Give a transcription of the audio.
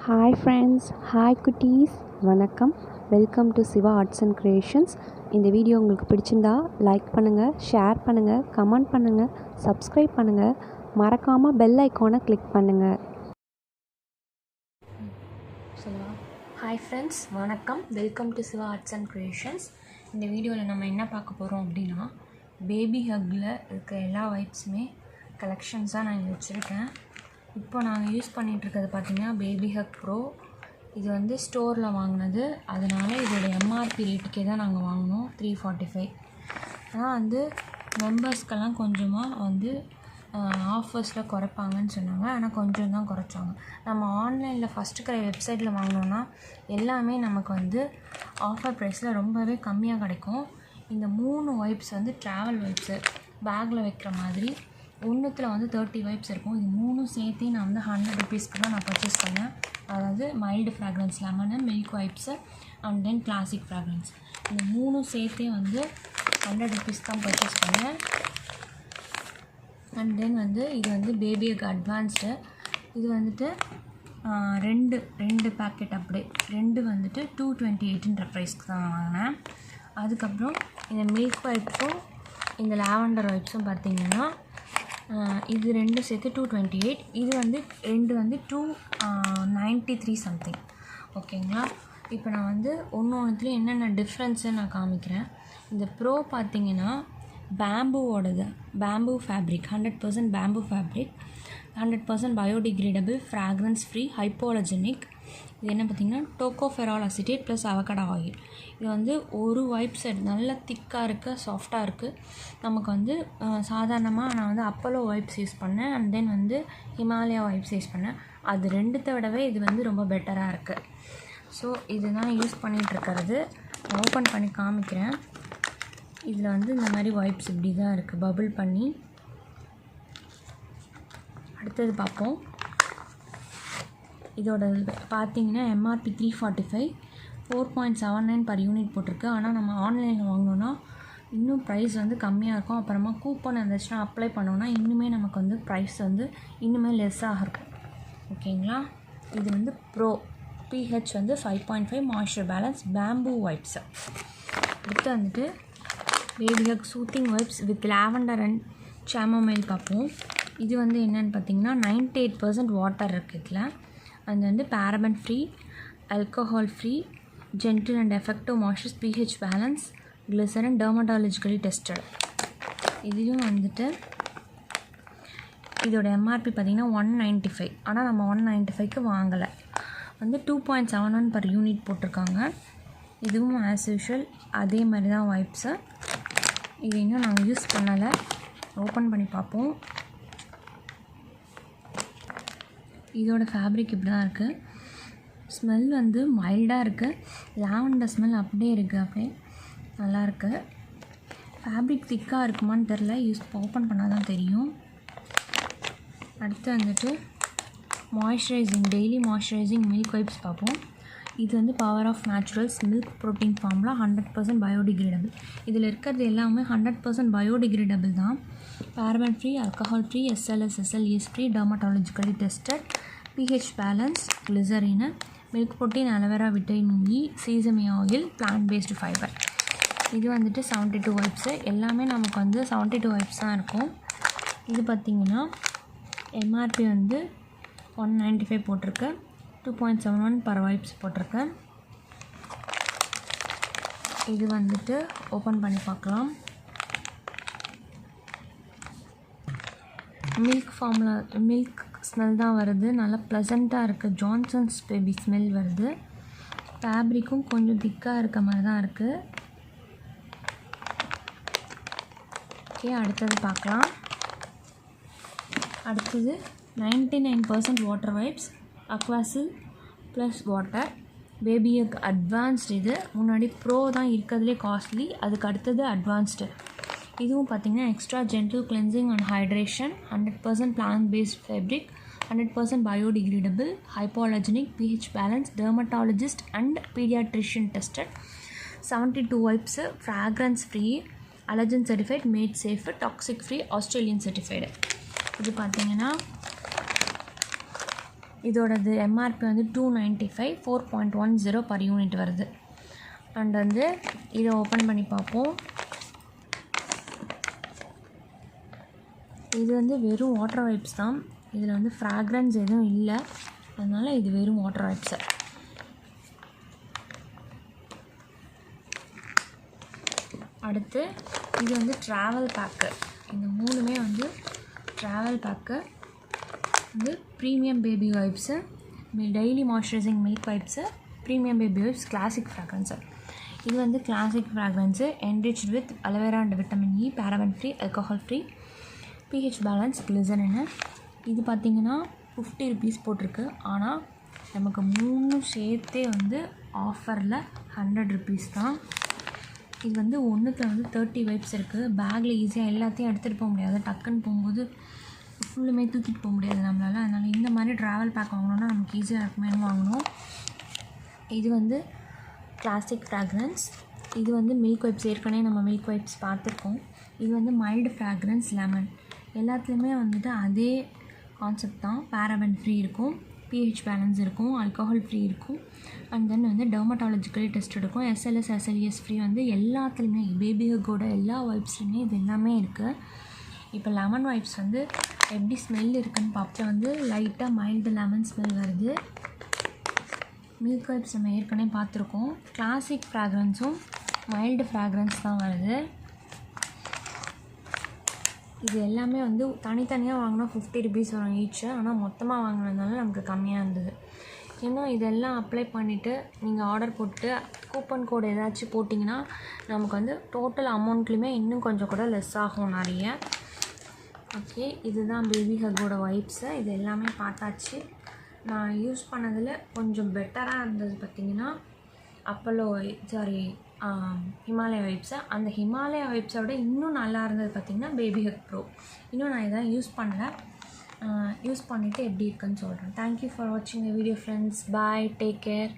Hi friends, hi குட்டீஸ், வணக்கம். Welcome to Siva arts and creations. இந்த வீடியோ உங்களுக்கு பிடிச்சிருந்தா லைக் பண்ணுங்கள், ஷேர் பண்ணுங்கள், கமெண்ட் பண்ணுங்கள், சப்ஸ்கிரைப் பண்ணுங்கள், மறக்காமல் பெல் ஐக்கானை கிளிக் பண்ணுங்கள். ஹாய் ஃப்ரெண்ட்ஸ், வணக்கம். Welcome to Siva arts and creations. இந்த வீடியோவில் நம்ம என்ன பார்க்க போகிறோம் அப்படின்னா, பேபி ஹக்கில் இருக்க எல்லா வைப்ஸுமே கலெக்ஷன்ஸாக நான் இங்கே வச்சுருக்கேன். இப்போ நாங்கள் யூஸ் பண்ணிகிட்ருக்கிறது பார்த்திங்கன்னா பேபி ஹக் ப்ரோ. இது வந்து ஸ்டோரில் வாங்கினது, அதனால் இதோட எம்ஆர்பி ரேட்டுக்கே தான் நாங்கள் வாங்கினோம், 345. ஆனால் வந்து மெம்பர்ஸ்க்கெல்லாம் கொஞ்சமாக வந்து ஆஃபர்ஸில் குறைப்பாங்கன்னு சொன்னாங்க. ஆனால் கொஞ்சம் தான் குறைச்சாங்க. நம்ம ஆன்லைனில் ஃபஸ்ட்டு கிரை வெப்சைட்டில் வாங்கினோன்னா எல்லாமே நமக்கு வந்து ஆஃபர் ப்ரைஸில் ரொம்பவே கம்மியாக கிடைக்கும். இந்த 3 வைப்ஸ் வந்து ட்ராவல் வைப்ஸு, பேக்கில் வைக்கிற மாதிரி. ஒன்றுத்தில் வந்து 30 வைப்ஸ் இருக்கும். இது 3 சேர்த்து நான் வந்து 100 ருபீஸ்க்கு தான் நான் பர்ச்சேஸ் பண்ணேன். அதாவது mild fragrance lemon, milk vibes and then classic fragrance. இந்த 3 சேர்த்தே வந்து 100 ருபீஸ் தான் பர்ச்சேஸ் பண்ணேன். அண்ட் தென் வந்து இது வந்து பேபி ஹக் அட்வான்ஸ்டு. இது வந்துட்டு ரெண்டு பேக்கெட் அப்படியே 2 வந்துட்டு 228ன்ற ப்ரைஸ்க்கு தான் வாங்கினேன். அதுக்கப்புறம் இந்த மில்க் வைப்ஸும் இந்த லாவெண்டர் வைப்ஸும் பார்த்திங்கன்னா இது 2 சேர்த்து 228. இது வந்து 2 வந்து 293 சம்திங். ஓகேங்களா? இப்போ நான் வந்து ஒன்றுத்துலேயும் என்னென்ன டிஃப்ரென்ஸு நான் காமிக்கிறேன். இந்த ப்ரோ பார்த்திங்கன்னா பேம்பூவோடது, bamboo fabric, 100% bamboo fabric, 100% biodegradable, fragrance free, hypoallergenic. இது என்ன பார்த்திங்கன்னா tocopherol acetate plus avocado oil. இது வந்து ஒரு வைப் செட் நல்லா திக்காக இருக்குது, சாஃப்டாக இருக்குது. நமக்கு வந்து சாதாரணமாக நான் வந்து அப்போலோ வைப்ஸ் யூஸ் பண்ணேன், அண்ட் தென் வந்து ஹிமாலயா வைப்ஸ் யூஸ் பண்ணேன். அது 2த்தை விடவே இது வந்து ரொம்ப பெட்டராக இருக்குது. ஸோ இதுதான் யூஸ் பண்ணிகிட்ருக்கிறது. ஓப்பன் பண்ணி காமிக்கிறேன். இதில் வந்து இந்த மாதிரி வைப்ஸ் இப்படி தான் இருக்குது, பபிள் பண்ணி. அடுத்தது பார்ப்போம். இதோட பார்த்திங்கன்னா எம்ஆர்பி 345, 4.79 per யூனிட் போட்டிருக்கு. ஆனால் நம்ம ஆன்லைனில் வாங்கினோன்னா இன்னும் ப்ரைஸ் வந்து கம்மியாக இருக்கும். அப்புறமா கூப்பன் இருந்துச்சுன்னா அப்ளை பண்ணோன்னா இன்னுமே நமக்கு வந்து ப்ரைஸ் வந்து இன்னுமே லெஸ்ஸாக இருக்கும். ஓகேங்களா? இது வந்து ப்ரோ பிஹெச் வந்து 5.5, மாய்ஸ்சர் பேலன்ஸ், பேம்பூ வைப்ஸு. அடுத்து வந்துட்டு baby hug soothing wipes with lavender and chamomile பார்ப்போம். இது வந்து என்னென்னு பார்த்திங்கன்னா 98% வாட்டர் இருக்குது இதில். அது வந்து paraben free, alcohol free, gentle and effective moisture, pH balance, glycerin, dermatologically tested. இதையும் வந்துட்டு இதோட எம்ஆர்பி பார்த்திங்கன்னா 195. ஆனால் நம்ம 195க்கு வாங்கலை. வந்து 2.71 per யூனிட் போட்டிருக்காங்க. இதுவும் ஆஸ் யூஷுவல் அதே மாதிரி தான் வைப்ஸு. இது இன்னும் நாங்கள் யூஸ் பண்ணலை. ஓப்பன் பண்ணி பார்ப்போம். இதோட ஃபேப்ரிக் இப்படி தான் இருக்குது. ஸ்மெல் வந்து மைல்டாக இருக்குது. லாவெண்டர் ஸ்மெல் அப்படியே இருக்குது, அப்படியே நல்லாயிருக்கு. ஃபேப்ரிக் திக்காக இருக்குமான்னு தெரில, ஓப்பன் பண்ணால் தான் தெரியும். அடுத்து வந்துட்டு moisturising, daily moisturising milk wipes பார்ப்போம். இது வந்து power of naturals milk protein formula, 100% biodegradable. இதில் இருக்கிறது எல்லாமே 100% பயோடிகிரேடபிள் தான். Paraben free, alcohol free, SLS, SLES free, dermatologically tested, pH balance, glycerin, milk protein, aloe vera, vitamin E, sesame oil, plant based fibre. இது வந்துட்டு 72 vibes. எல்லாமே நமக்கு வந்து 72 vibes தான் இருக்கும். இது பார்த்திங்கன்னா எம்ஆர்பி வந்து 195 போட்டிருக்கு, 2.71 per வைப்ஸ் போட்டிருக்கு. இது வந்துட்டு ஓப்பன் பண்ணி பார்க்கலாம். மில்க் ஃபார்முலா, மில்க் ஸ்மெல் தான் வருது, நல்லா ப்ளசண்ட்டாக இருக்குது. ஜான்சன்ஸ் பேபி ஸ்மெல் வருது. ஃபேப்ரிக்கும் கொஞ்சம் திக்காக இருக்க மாதிரி தான் இருக்குது. ஓகே, அடுத்தது பார்க்கலாம். அடுத்தது 99% water wipes, Aquasil plus water, baby hug advanced. இது முன்னாடி ப்ரோ தான் இருக்கிறதுலே காஸ்ட்லி, அதுக்கு அடுத்தது அட்வான்ஸ்டு. இதுவும் பார்த்திங்கன்னா extra gentle cleansing and hydration, 100% plant based fabric, 100% biodegradable, hypoallergenic, PH balance, dermatologist and paediatrician tested, 72 wipes, fragrance free, allergen certified, made safe, toxic free, Australian certified. இது பார்த்திங்கன்னா இதோடது எம்ஆர்பி வந்து 295 4.10 per unit வருது. And வந்து இதை open பண்ணி பார்ப்போம். இது வந்து வெறும் வாட்டர் வைப்ஸ் தான். இதில் வந்து ஃப்ராக்ரன்ஸ் எதுவும் இல்லை, அதனால் இது வெறும் வாட்டர் வைப்ஸு. அடுத்து இது வந்து ட்ராவல் பேக்கு. இந்த மூணுமே வந்து ட்ராவல் பேக்கு. வந்து premium baby wipes, daily moisturising milk wipes, premium baby wipes, classic fragrance. இது வந்து classic fragrance, enriched with aloe vera and vitamin E, paraben free, alcohol free, PH balance, கிளிசரின்னு. இது பார்த்திங்கன்னா 50 rupees போட்டிருக்கு. ஆனால் நமக்கு 3 சேர்த்தே வந்து ஆஃபரில் 100 rupees தான். இது வந்து ஒன்றுத்தில் வந்து 30 வைப்ஸ் இருக்குது. பேக்கில் ஈஸியாக எல்லாத்தையும் எடுத்துகிட்டு போக முடியாது, டக்குன்னு போகும்போது ஃபுல்லுமே தூக்கிட்டு போக முடியாது நம்மளால். அதனால் இந்த மாதிரி ட்ராவல் பேக் வாங்கினோன்னா நமக்கு ஈஸியாக இருக்குமேனு வாங்கணும். இது வந்து கிளாசிக் ஃப்ராக்ரன்ஸ். இது வந்து மில்க் வைப்ஸ், ஏற்கனவே நம்ம மில்க் வைப்ஸ் பார்த்துருக்கோம். இது வந்து மைல்டு ஃப்ராக்ரன்ஸ் லெமன். எல்லாத்துலேயுமே வந்துட்டு அதே கான்செப்ட் தான். பேராபன் ஃப்ரீ இருக்கும், பிஹெச் பேலன்ஸ் இருக்கும், ஆல்கஹால் ஃப்ரீ இருக்கும், அண்ட் தென் வந்து டெர்மட்டாலஜிக்கலி டெஸ்ட் இருக்கும். எஸ்எல்எஸ் எஸ்எல்இஎஸ் ஃப்ரீ வந்து எல்லாத்துலேயுமே பேபி ஹக்கோட எல்லா வைப்ஸ்லையுமே இது எல்லாமே இருக்குது. இப்போ லெமன் வைப்ஸ் வந்து எப்படி ஸ்மெல் இருக்குதுன்னு பார்த்து வந்து லைட்டாக மைல்டு லெமன் ஸ்மெல் வருது. மில்க் வைப்ஸ் நம்ம ஏற்கனவே பார்த்துருக்கோம். கிளாசிக் ஃப்ராக்ரன்ஸும் மைல்டு ஃப்ராக்ரன்ஸ் தான் வருது. இது எல்லாமே வந்து தனித்தனியாக வாங்கினா 50 rupees வரும் ஈச்சு. ஆனால் மொத்தமாக வாங்கினதுனால நமக்கு கம்மியாக இருந்தது. இன்னும் இதெல்லாம் அப்ளை பண்ணிவிட்டு நீங்கள் ஆர்டர் போட்டு கூப்பன் கோடு ஏதாச்சும் போட்டிங்கன்னா நமக்கு வந்து டோட்டல் அமௌண்ட்லேயுமே இன்னும் கொஞ்சம் கூட லெஸ் ஆகும் நிறைய. ஓகே, இதுதான் பேபி ஹக்கோட வைப்ஸு. இது எல்லாமே பார்த்தாச்சு. நான் யூஸ் பண்ணதில் கொஞ்சம் பெட்டராக இருந்தது பார்த்திங்கன்னா அப்போலோ ஹிமாலயா வைப்ஸு. அந்த ஹிமாலயா வைப்ஸை விட இன்னும் நல்லா இருந்தது பார்த்திங்கன்னா பேபி ஹக் ப்ரோ. இன்னும் நான் இதான் யூஸ் பண்ணல. யூஸ் பண்ணிவிட்டு எப்படி இருக்குன்னு சொல்கிறேன். தேங்க்யூ ஃபார் வாட்சிங் the video friends. Bye, take care.